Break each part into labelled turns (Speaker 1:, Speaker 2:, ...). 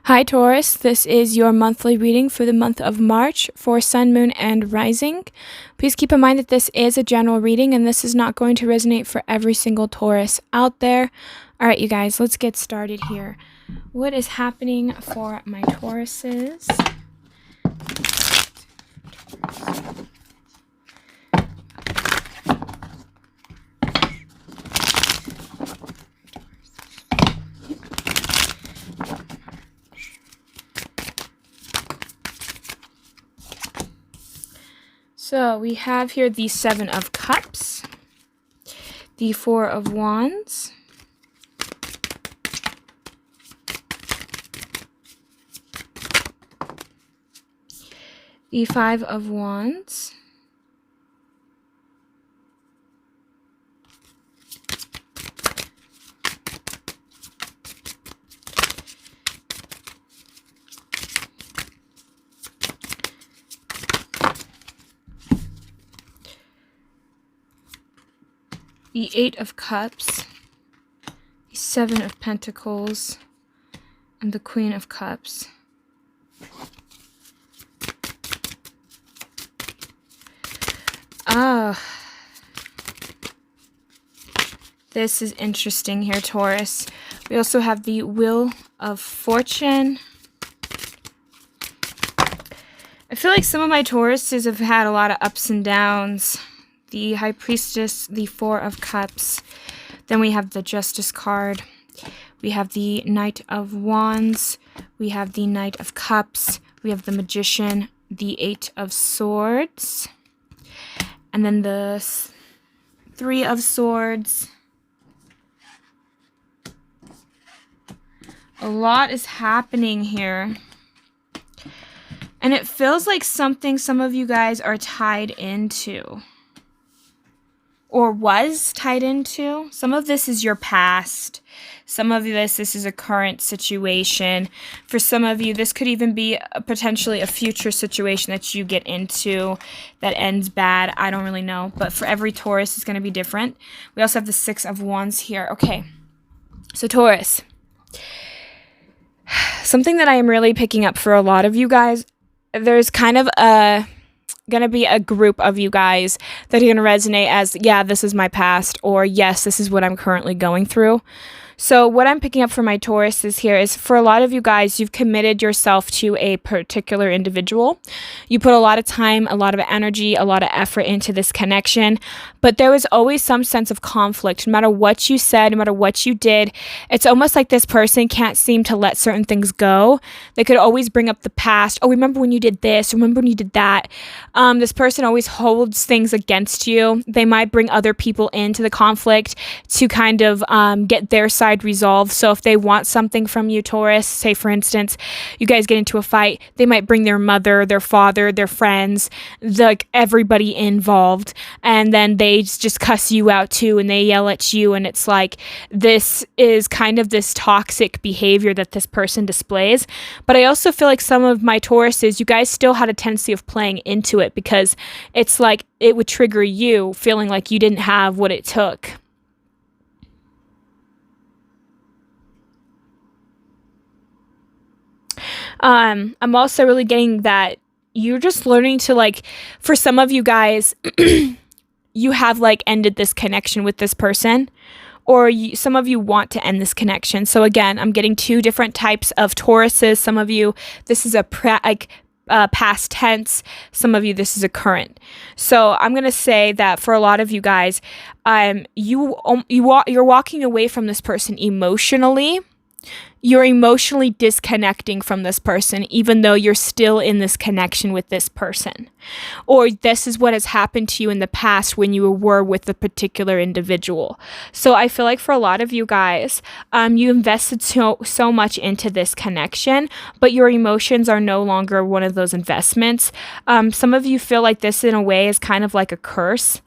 Speaker 1: Hi Taurus, this is your monthly reading for the month of March for Sun, Moon, and Rising. Please keep in mind that this is a general reading and this is not going to resonate for every single Taurus out there. Alright you guys, let's get started here. What is happening for my Tauruses? So we have here the Seven of Cups, the Four of Wands, the Five of Wands, the Eight of Cups, the Seven of Pentacles, and the Queen of Cups. This is interesting here, Taurus. We also have the Wheel of Fortune. I feel like some of my Tauruses have had a lot of ups and downs. The High Priestess, the Four of Cups. Then we have the Justice card. We have the Knight of Wands. We have the Knight of Cups. We have the Magician, the Eight of Swords. And then the Three of Swords. A lot is happening here. And it feels like something some of you guys are tied into. Or was tied into. Some of this is your past. Some of this is a current situation. For some of you, this could even be potentially a future situation that you get into that ends bad. I don't really know. But for every Taurus, it's going to be different. We also have the Six of Wands here. Okay. So Taurus. Something that I am really picking up for a lot of you guys. There's kind of going to be a group of you guys that are going to resonate as, yeah, this is my past, or yes, this is what I'm currently going through. So what I'm picking up for my Tauruses here is for a lot of you guys, you've committed yourself to a particular individual. You put a lot of time, a lot of energy, a lot of effort into this connection, but there was always some sense of conflict. No matter what you said, no matter what you did, it's almost like this person can't seem to let certain things go. They could always bring up the past. Oh, remember when you did this? Remember when you did that? This person always holds things against you. They might bring other people into the conflict to kind of get their side resolved. So if they want something from you, Taurus, say for instance, you guys get into a fight, they might bring their mother, their father, their friends, like everybody involved, and then they just cuss you out too, and they yell at you, and it's like this is kind of this toxic behavior that this person displays. But I also feel like some of my Tauruses, you guys still had a tendency of playing into it because it's like it would trigger you feeling like you didn't have what it took. I'm also really getting that you're just learning to, like, for some of you guys, you have like ended this connection with this person, or some of you want to end this connection. So again, I'm getting two different types of Tauruses. Some of you, this is a past tense. Some of you, this is a current. So I'm going to say that for a lot of you guys, you're walking away from this person emotionally. You're emotionally disconnecting from this person, even though you're still in this connection with this person. Or this is what has happened to you in the past when you were with a particular individual. So I feel like for a lot of you guys, you invested so much into this connection, but your emotions are no longer one of those investments. Some of you feel like this in a way is kind of like a curse.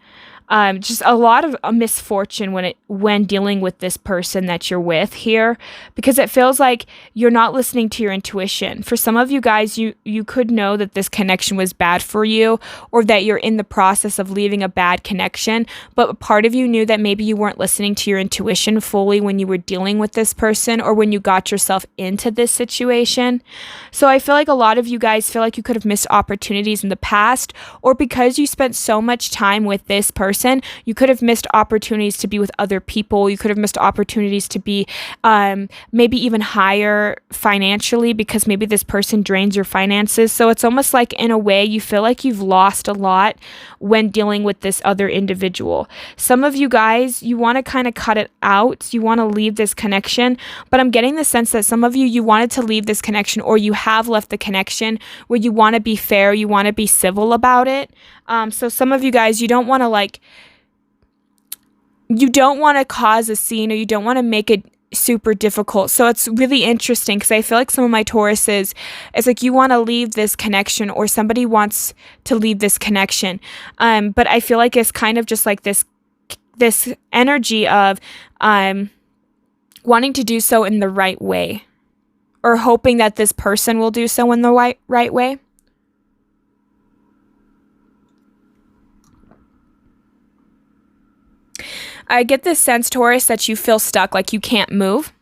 Speaker 1: Just a lot of misfortune when dealing with this person that you're with here, because it feels like you're not listening to your intuition. For some of you guys, you could know that this connection was bad for you, or that you're in the process of leaving a bad connection, but part of you knew that maybe you weren't listening to your intuition fully when you were dealing with this person, or when you got yourself into this situation. So I feel like a lot of you guys feel like you could have missed opportunities in the past, or because you spent so much time with this person, you could have missed opportunities to be with other people. You could have missed opportunities to be maybe even higher financially, because maybe this person drains your finances. So it's almost like, in a way, you feel like you've lost a lot when dealing with this other individual. Some of you guys, you want to kind of cut it out. You want to leave this connection, but I'm getting the sense that some of you wanted to leave this connection, or you have left the connection, where you want to be fair, you want to be civil about it. So some of you guys, you don't want to cause a scene, or you don't want to make it super difficult. So it's really interesting, because I feel like some of my Tauruses, it's like you want to leave this connection, or somebody wants to leave this connection. But I feel like it's kind of just like this energy of wanting to do so in the right way, or hoping that this person will do so in the right way. I get this sense, Taurus, that you feel stuck, like you can't move,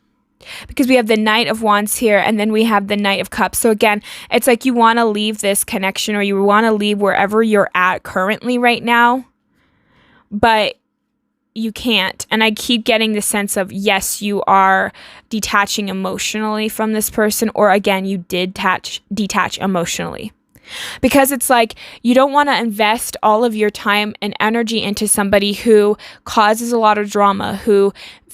Speaker 1: because we have the Knight of Wands here, and then we have the Knight of Cups. So again, it's like you want to leave this connection, or you want to leave wherever you're at currently right now, but you can't. And I keep getting the sense of, yes, you are detaching emotionally from this person, or again, you did detach emotionally. Because it's like you don't want to invest all of your time and energy into somebody who causes a lot of drama, who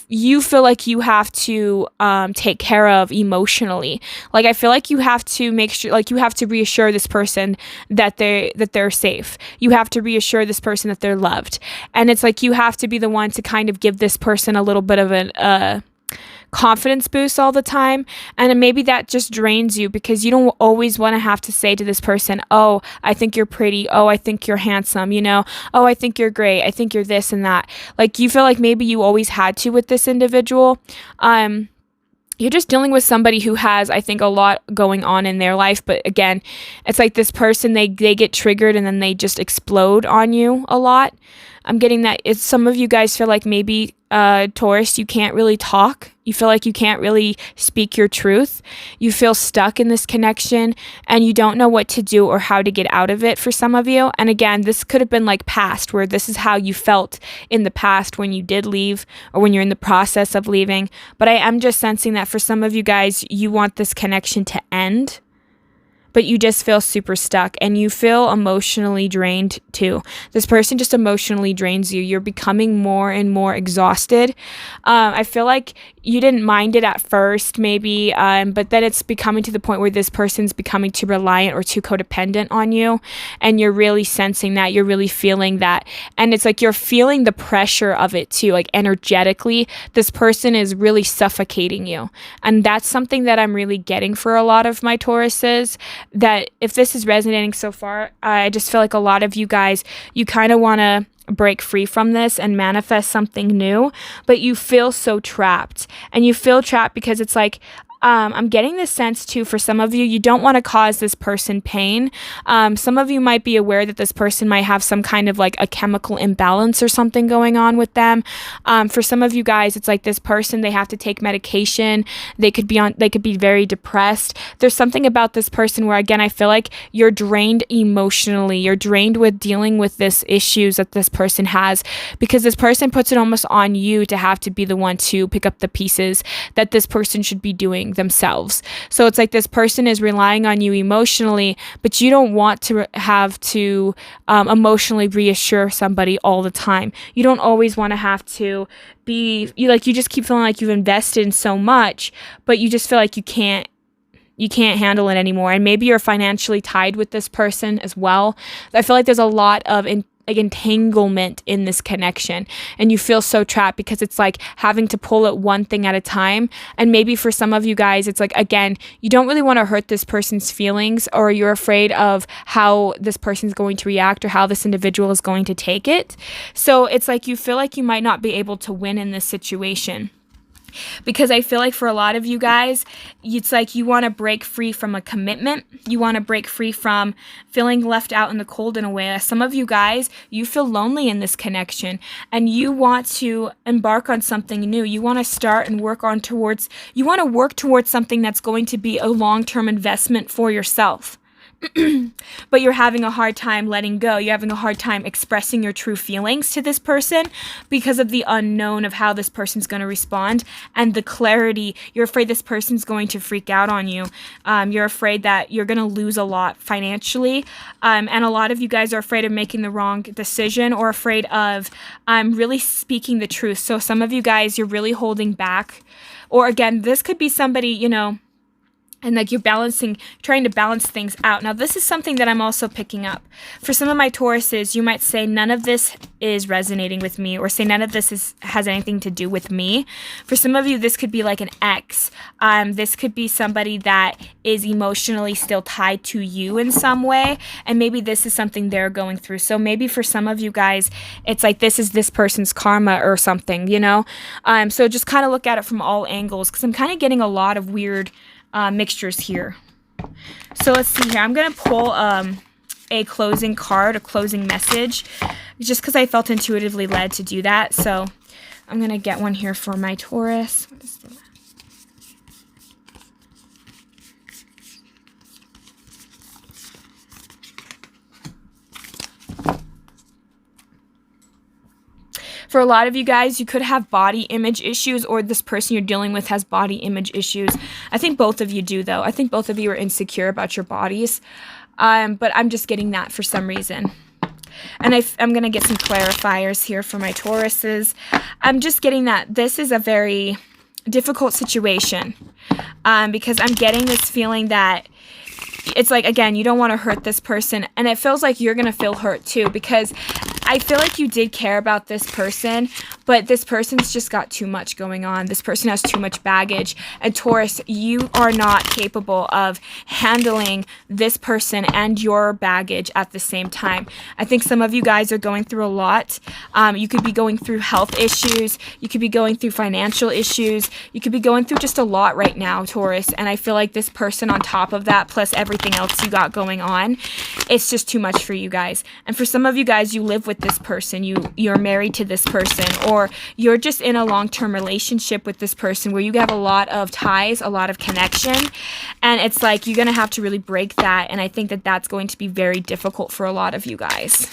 Speaker 1: you feel like you have to take care of emotionally. Like, I feel like you have to make sure, like, you have to reassure this person that they're safe. You have to reassure this person that they're loved. And it's like you have to be the one to kind of give this person a little bit of a confidence boost all the time. And maybe that just drains you, because you don't always want to have to say to this person, oh, I think you're pretty. Oh, I think you're handsome. Oh, I think you're great. I think you're this and that. Like, you feel like maybe you always had to with this individual. You're just dealing with somebody who has, I think, a lot going on in their life. But again, it's like this person, they get triggered and then they just explode on you a lot. I'm getting that some of you guys feel like maybe, Taurus, you can't really talk. You feel like you can't really speak your truth. You feel stuck in this connection, and you don't know what to do or how to get out of it for some of you. And again, this could have been like past, where this is how you felt in the past when you did leave, or when you're in the process of leaving. But I am just sensing that for some of you guys, you want this connection to end, but you just feel super stuck, and you feel emotionally drained too. This person just emotionally drains you. You're becoming more and more exhausted. I feel like you didn't mind it at first, maybe, but then it's becoming to the point where this person's becoming too reliant or too codependent on you, and you're really sensing that. You're really feeling that. And it's like you're feeling the pressure of it too, like energetically. This person is really suffocating you. And that's something that I'm really getting for a lot of my Tauruses, that if this is resonating so far, I just feel like a lot of you guys, you kind of want to break free from this and manifest something new, but you feel so trapped. And you feel trapped because it's like, I'm getting this sense too, for some of you, you don't want to cause this person pain. Some of you might be aware that this person might have some kind of like a chemical imbalance or something going on with them. For some of you guys, it's like this person, they have to take medication. They could be very depressed. There's something about this person where, again, I feel like you're drained emotionally. You're drained with dealing with this issues that this person has, because this person puts it almost on you to have to be the one to pick up the pieces that this person should be doing themselves. So it's like this person is relying on you emotionally, but you don't want to have to emotionally reassure somebody all the time. You don't always want to have to be, you just keep feeling like you've invested in so much, but you just feel like you can't handle it anymore. And maybe you're financially tied with this person as well. I feel like there's a lot of like entanglement in this connection, and you feel so trapped because it's like having to pull it one thing at a time. And maybe for some of you guys, it's like, again, you don't really want to hurt this person's feelings, or you're afraid of how this person's going to react or how this individual is going to take it. So it's like you feel like you might not be able to win in this situation. Because I feel like for a lot of you guys, it's like you want to break free from a commitment. You want to break free from feeling left out in the cold in a way. Some of you guys, you feel lonely in this connection, and you want to embark on something new. You want to start and work towards something that's going to be a long-term investment for yourself. But you're having a hard time letting go. You're having a hard time expressing your true feelings to this person because of the unknown of how this person's going to respond and the clarity. You're afraid this person's going to freak out on you. You're afraid that you're going to lose a lot financially. And a lot of you guys are afraid of making the wrong decision, or afraid of really speaking the truth. So some of you guys, you're really holding back. Or again, this could be somebody, you know, and like you're trying to balance things out. Now, this is something that I'm also picking up. For some of my Tauruses, you might say none of this is resonating with me, or say none of this has anything to do with me. For some of you, this could be like an ex. This could be somebody that is emotionally still tied to you in some way, and maybe this is something they're going through. So maybe for some of you guys, it's like this is this person's karma or something, you know? So just kind of look at it from all angles, because I'm kind of getting a lot of weird mixtures here. So let's see here. I'm going to pull a closing card, a closing message, just because I felt intuitively led to do that. So I'm going to get one here for my Taurus. What is that? For a lot of you guys, you could have body image issues, or this person you're dealing with has body image issues. I think both of you do, though. I think both of you are insecure about your bodies. But I'm just getting that for some reason. And I'm going to get some clarifiers here for my Tauruses. I'm just getting that this is a very difficult situation. Because I'm getting this feeling that it's like, again, you don't want to hurt this person. And it feels like you're going to feel hurt too, because I feel like you did care about this person, but this person's just got too much going on. This person has too much baggage. And Taurus, you are not capable of handling this person and your baggage at the same time. I think some of you guys are going through a lot. You could be going through health issues. You could be going through financial issues. You could be going through just a lot right now, Taurus. And I feel like this person on top of that, plus everything else you got going on, it's just too much for you guys. And for some of you guys, you live with this person. You're married to this person, or you're just in a long-term relationship with this person where you have a lot of ties, a lot of connection, and it's like you're going to have to really break that. And I think that that's going to be very difficult for a lot of you guys.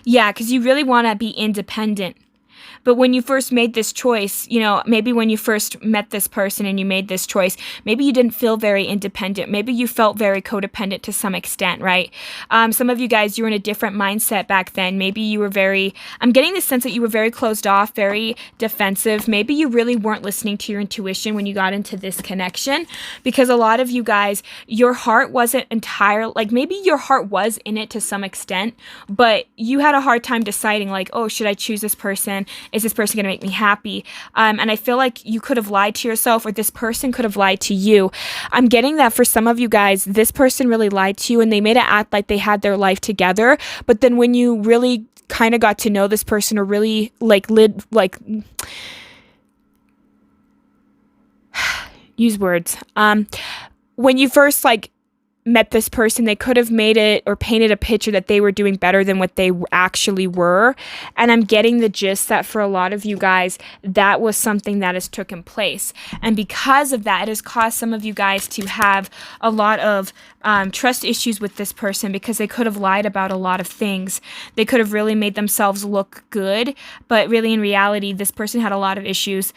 Speaker 1: Yeah, because you really want to be independent. But when you first made this choice, you know, maybe when you first met this person and you made this choice, maybe you didn't feel very independent. Maybe you felt very codependent to some extent, right? Some of you guys, you were in a different mindset back then. Maybe you were I'm getting the sense that you were very closed off, very defensive. Maybe you really weren't listening to your intuition when you got into this connection, because a lot of you guys, your heart wasn't maybe your heart was in it to some extent, but you had a hard time deciding like, oh, should I choose this person? Is this person going to make me happy? And I feel like you could have lied to yourself, or this person could have lied to you. I'm getting that for some of you guys, this person really lied to you and they made it act like they had their life together. But then when you really kind of got to know this person, or really use words. When you first met this person, they could have made it or painted a picture that they were doing better than what they actually were. And I'm getting the gist that for a lot of you guys, that was something that has taken place. And because of that, it has caused some of you guys to have a lot of trust issues with this person, because they could have lied about a lot of things. They could have really made themselves look good, but really in reality, this person had a lot of issues.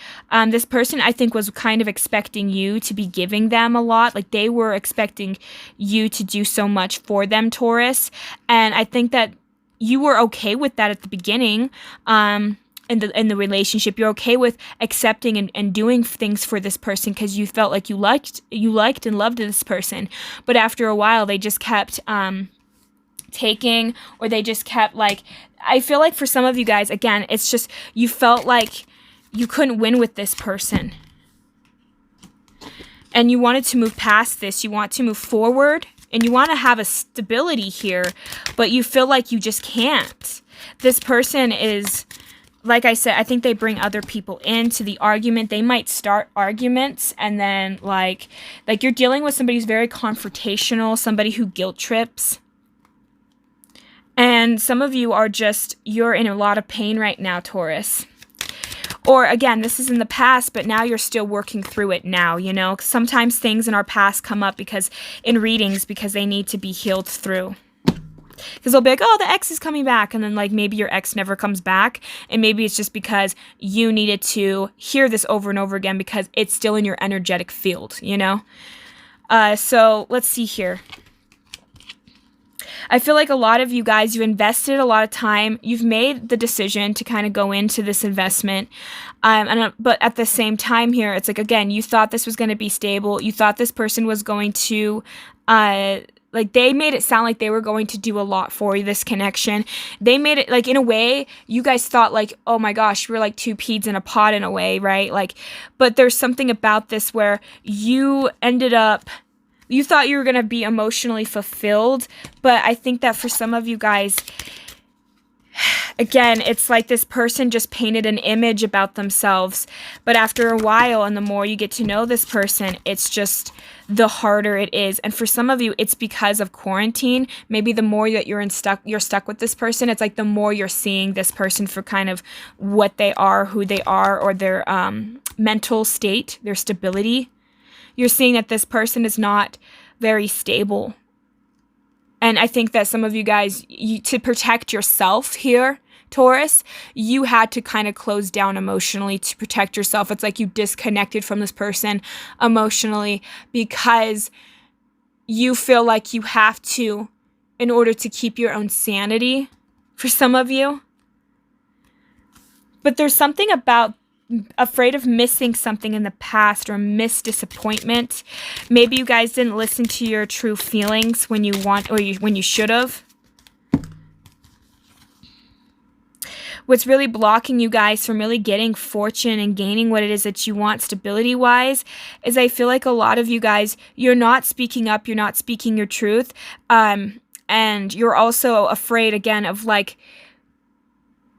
Speaker 1: This person, I think, was kind of expecting you to be giving them a lot. Like they were expecting you to do so much for them, Taurus. And I think that you were okay with that at the beginning. in the relationship. You're okay with accepting and doing things for this person because you felt like you liked and loved this person. But after a while, they just kept taking, or they just kept like, I feel like for some of you guys, again, it's just you felt like you couldn't win with this person. And you wanted to move past this. You want to move forward and you want to have a stability here, but you feel like you just can't. This person is, like I said, I think they bring other people into the argument. They might start arguments and then like you're dealing with somebody who's very confrontational, somebody who guilt trips. And some of you are just, you're in a lot of pain right now, Taurus. Or again, this is in the past, but now you're still working through it now, you know? Sometimes things in our past come up because in readings because they need to be healed through. Because they'll be like, oh, the ex is coming back. And then like maybe your ex never comes back. And maybe it's just because you needed to hear this over and over again because it's still in your energetic field, you know? So let's see here. I feel like a lot of you guys, you invested a lot of time. You've made the decision to kind of go into this investment. But at the same time here, it's like, again, you thought this was going to be stable. You thought this person was going to, like they made it sound like they were going to do a lot for you, this connection. They made it like in a way, you guys thought like, oh my gosh, we're like two peas in a pod in a way, right? Like, but there's something about this where you ended up, you thought you were going to be emotionally fulfilled, but I think that for some of you guys, again, it's like this person just painted an image about themselves, but after a while, and the more you get to know this person, it's just the harder it is. And for some of you, it's because of quarantine. Maybe the more that you're stuck with this person, it's like the more you're seeing this person for kind of what they are, who they are, or their mental state, their stability. You're seeing that this person is not very stable. And I think that some of you guys, to protect yourself here, Taurus, you had to kind of close down emotionally to protect yourself. It's like you disconnected from this person emotionally because you feel like you have to, in order to keep your own sanity, for some of you. But there's something about afraid of missing something in the past or missed disappointment. Maybe you guys didn't listen to your true feelings when you want, or when you should have. What's really blocking you guys from really getting fortune and gaining what it is that you want stability wise is I feel like a lot of you guys, you're not speaking up, you're not speaking your truth. And you're also afraid again of like,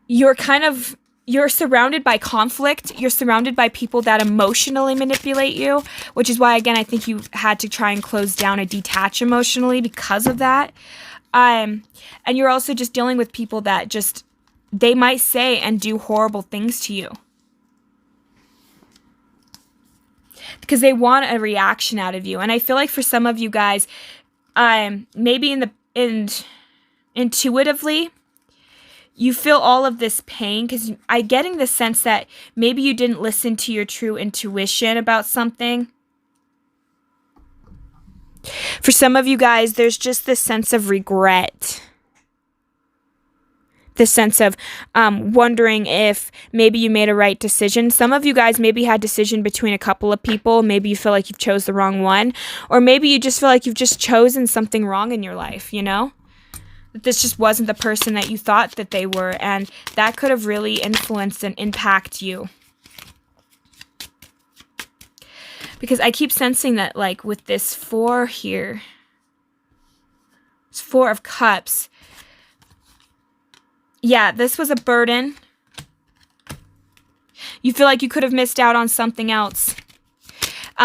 Speaker 1: you're surrounded by conflict. You're surrounded by people that emotionally manipulate you, which is why, again, I think you had to try and close down and detach emotionally because of that. And you're also just dealing with people that just, they might say and do horrible things to you because they want a reaction out of you. And I feel like for some of you guys, maybe intuitively, you feel all of this pain because I'm getting the sense that maybe you didn't listen to your true intuition about something. For some of you guys, there's just this sense of regret. This sense of wondering if maybe you made a right decision. Some of you guys maybe had decision between a couple of people. Maybe you feel like you've chose the wrong one. Or maybe you just feel like you've just chosen something wrong in your life, you know? This just wasn't the person that you thought that they were, and that could have really influenced and impacted you. Because I keep sensing that, like, with this 4 here, it's 4 of Cups. Yeah, this was a burden. You feel like you could have missed out on something else.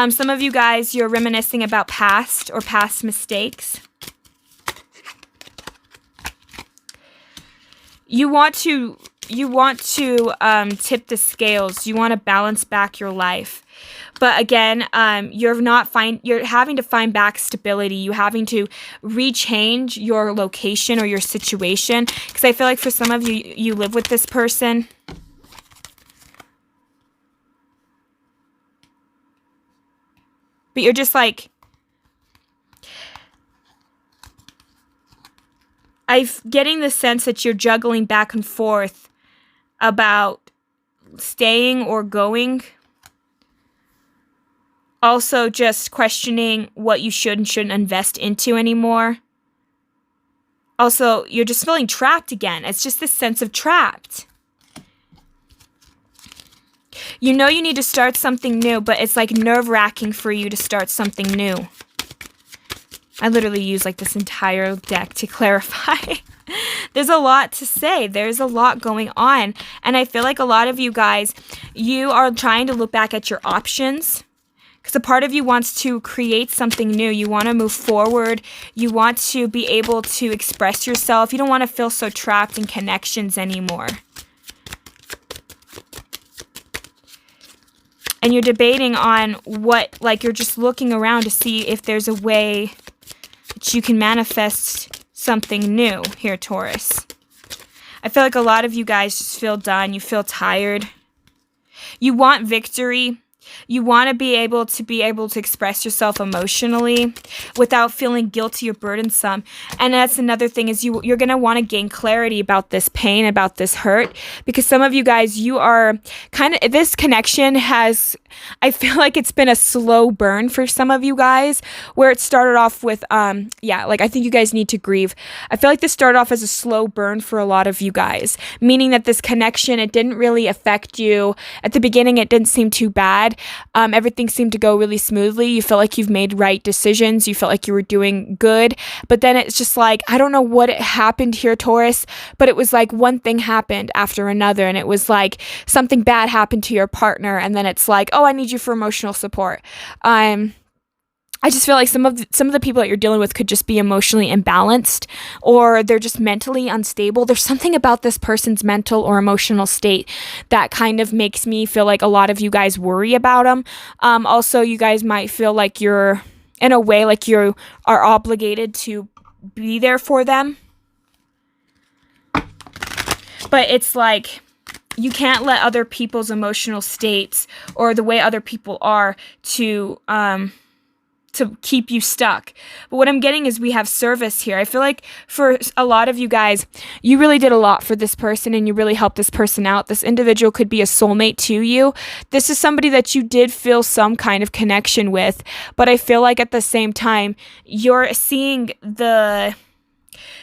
Speaker 1: Some of you guys, you're reminiscing about past or past mistakes. You want to tip the scales. You want to balance back your life. But again, you're having to find back stability. You're having to rechange your location or your situation. Because I feel like for some of you, you live with this person. But you're just like, I'm getting the sense that you're juggling back and forth about staying or going. Also, just questioning what you should and shouldn't invest into anymore. Also, you're just feeling trapped again. It's just this sense of trapped. You know you need to start something new, but it's like nerve-wracking for you to start something new. I literally use like this entire deck to clarify. There's a lot to say. There's a lot going on. And I feel like a lot of you guys, you are trying to look back at your options. Because a part of you wants to create something new. You want to move forward. You want to be able to express yourself. You don't want to feel so trapped in connections anymore. And you're debating on what, like you're just looking around to see if there's a way that you can manifest something new here, Taurus. I feel like a lot of you guys just feel done. You feel tired. You want victory. You want to be able to express yourself emotionally without feeling guilty or burdensome. And that's another thing is you're going to want to gain clarity about this pain, about this hurt, because some of you guys, you are kind of, this connection has, I feel like it's been a slow burn for some of you guys where it started off with, like I think you guys need to grieve. I feel like this started off as a slow burn for a lot of you guys, meaning that this connection, it didn't really affect you. At the beginning, it didn't seem too bad. Everything seemed to go really smoothly. You felt like you've made right decisions. You felt like you were doing good. But then it's just like, I don't know what happened here, Taurus, but it was like one thing happened after another. And it was like something bad happened to your partner. And then it's like, oh, I need you for emotional support. I just feel like some of the people that you're dealing with could just be emotionally imbalanced, or they're just mentally unstable. There's something about this person's mental or emotional state that kind of makes me feel like a lot of you guys worry about them. Also, you guys might feel like you're, in a way, like you are obligated to be there for them. But it's like, you can't let other people's emotional states or the way other people are to keep you stuck. But what I'm getting is we have service here. I feel like for a lot of you guys, you really did a lot for this person and you really helped this person out. This individual could be a soulmate to you. This is somebody that you did feel some kind of connection with, but I feel like at the same time, you're seeing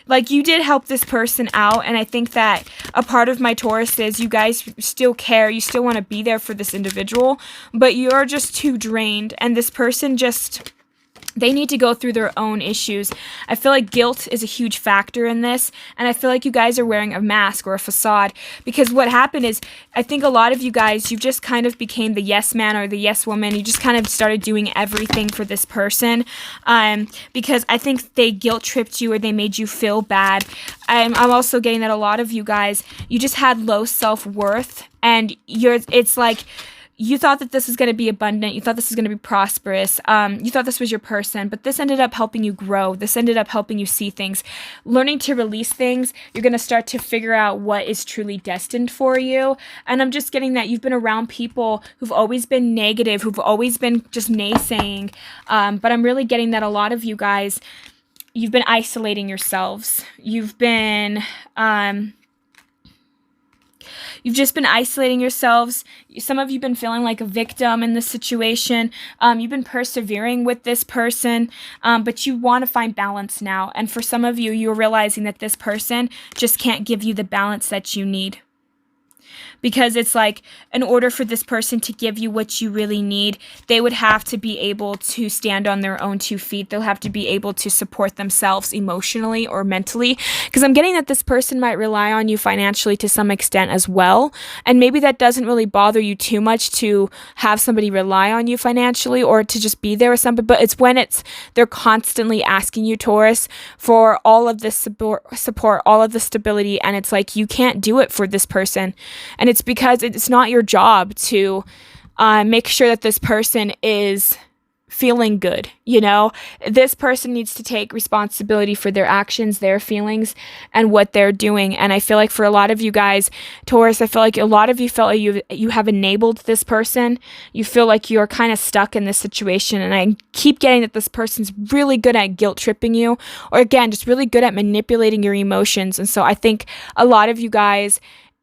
Speaker 1: like you did help this person out, and I think that a part of my Taurus is you guys still care, you still want to be there for this individual, but you're just too drained, and this person just, they need to go through their own issues. I feel like guilt is a huge factor in this, and I feel like you guys are wearing a mask or a facade, because what happened is, I think a lot of you guys, you just kind of became the yes man or the yes woman. You just kind of started doing everything for this person, because I think they guilt tripped you or they made you feel bad. I'm also getting that a lot of you guys, you just had low self-worth, and it's like, you thought that this was going to be abundant. You thought this was going to be prosperous. You thought this was your person, but this ended up helping you grow. This ended up helping you see things. Learning to release things, you're going to start to figure out what is truly destined for you. And I'm just getting that you've been around people who've always been negative, who've always been just naysaying. But I'm really getting that a lot of you guys, you've been isolating yourselves. You've just been isolating yourselves. Some of you have been feeling like a victim in this situation. You've been persevering with this person, but you want to find balance now. And for some of you, you're realizing that this person just can't give you the balance that you need. Because it's like, in order for this person to give you what you really need, they would have to be able to stand on their own 2 feet. They'll have to be able to support themselves emotionally or mentally. Because I'm getting that this person might rely on you financially to some extent as well. And maybe that doesn't really bother you too much to have somebody rely on you financially or to just be there with somebody. But it's when they're constantly asking you, Taurus, for all of this support, all of the stability. And it's like, you can't do it for this person. And it's because it's not your job to make sure that this person is feeling good. You know, this person needs to take responsibility for their actions, their feelings, and what they're doing. And I feel like for a lot of you guys, Taurus, I feel like a lot of you felt like you have enabled this person. You feel like you're kind of stuck in this situation. And I keep getting that this person's really good at guilt tripping you, or again, just really good at manipulating your emotions. And so I think a lot of you guys,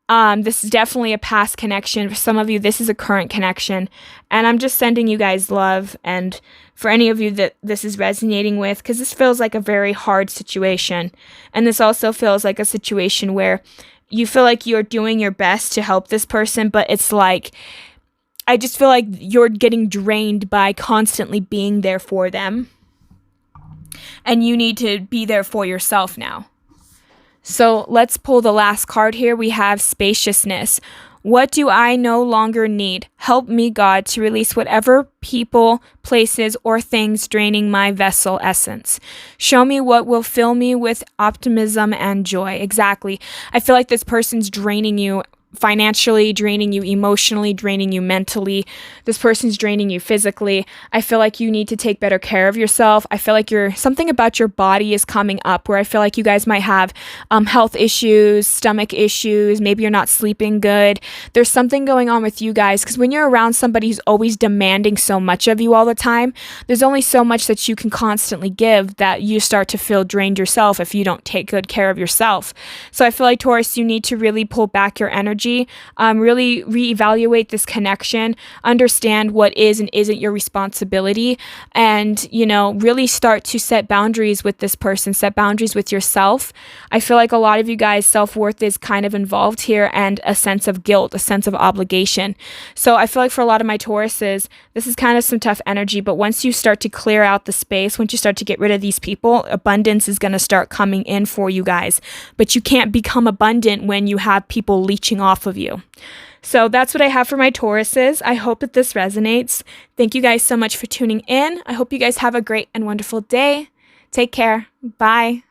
Speaker 1: This is definitely a past connection. For some of you, this is a current connection. And I'm just sending you guys love. And for any of you that this is resonating with, because this feels like a very hard situation. And this also feels like a situation where you feel like you're doing your best to help this person, but it's like, I just feel like you're getting drained by constantly being there for them. And you need to be there for yourself now. So let's pull the last card here. We have spaciousness. What do I no longer need? Help me, God, to release whatever people, places, or things draining my vessel essence. Show me what will fill me with optimism and joy. Exactly. I feel like this person's draining you financially, draining you emotionally, draining you mentally. This person's draining you physically. I feel like you need to take better care of yourself. I feel like something about your body is coming up where I feel like you guys might have health issues, stomach issues. Maybe you're not sleeping good. There's something going on with you guys, because when you're around somebody who's always demanding so much of you all the time, there's only so much that you can constantly give that you start to feel drained yourself if you don't take good care of yourself. So I feel like, Taurus, you need to really pull back your energy. Really reevaluate this connection, understand what is and isn't your responsibility, and, really start to set boundaries with this person, set boundaries with yourself. I feel like a lot of you guys' self-worth is kind of involved here, and a sense of guilt, a sense of obligation. So I feel like for a lot of my Tauruses, this is kind of some tough energy, but once you start to clear out the space, once you start to get rid of these people, abundance is going to start coming in for you guys. But you can't become abundant when you have people leeching off of you. So that's what I have for my Tauruses. I hope that this resonates. Thank you guys so much for tuning in. I hope you guys have a great and wonderful day. Take care. Bye.